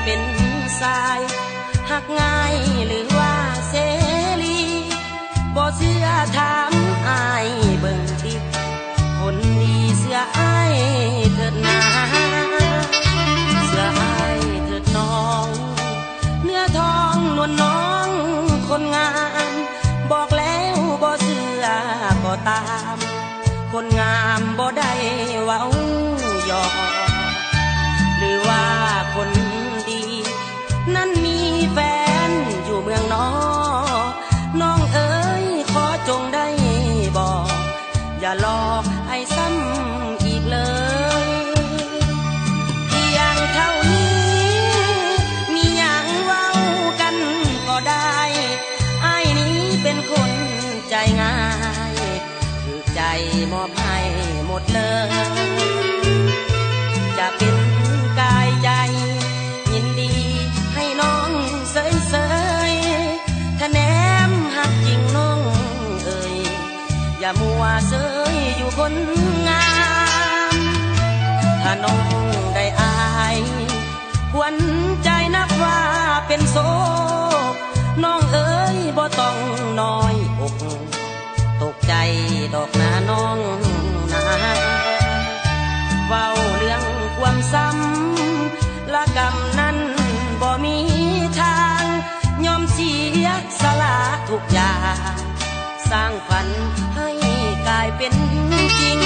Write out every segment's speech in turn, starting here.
เป็นสายหักง่ายหรือว่าเสรีบ่เชื่อถามอายเบิ่งติคนดีเสื้ออายเถิดนาเสื้ออายเถิดน้องเนื้อทองนวลน้องคนงามบอกแล้วบ่เชื่อก็ตามคนงามบ่ได้เว้าหยอกหรือว่าคนดีนั้นมีแฟนอยู่เมืองนอกน้องเอ๋ยขอจงได้บอกอย่าหลอกให้ซ้ำอีกเลยเพียงเท่านี้มีอย่างเว้ากันก็ได้อ้ายนี้เป็นคนใจง่ายถือใจมอบให้หมดเลยจะเป็นกายใจยินดีให้น้องเสยถ้าแนมหักจริงน้องเอ่ยอย่ามัวเสยอยู่คนงามถ้าน้องได้อายควรใจนับว่าเป็นโศกน้องเอ๋ยบ่ต้องน้อยอกตกใจดอกนาน้องนาเว้าเรื่องความซ้ำละกรรมนั้นบ่มีทางยอมเสียสละทุกอย่างสร้างฝันให้กลายเป็นจริง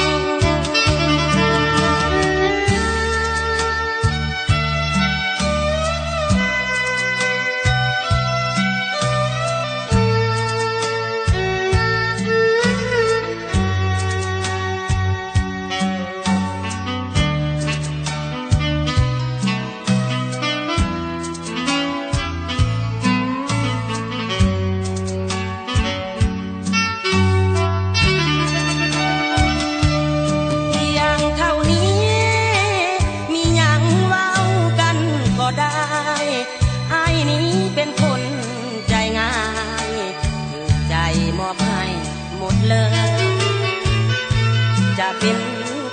จะเป็น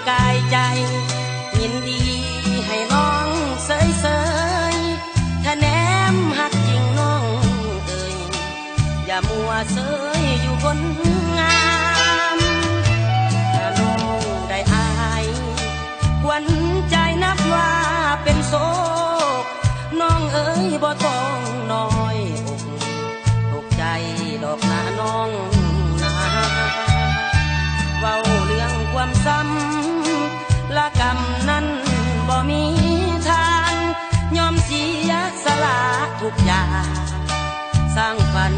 กายใจยินดีให้น้องเสยถ้าแนมหักจริงน้องเอ่ยอย่ามัวเสยอยู่คนงามถ้าน้องได้อายควรใจนับว่าเป็นโศกน้องเอ๋ยบ่ต้องน้อยอกตกใจดอกนาน้องนาเว้าเรื่องความซ้ำละกรรมนั้นบ่มีทางยอมเสียสละทุกอย่างสร้างฝัน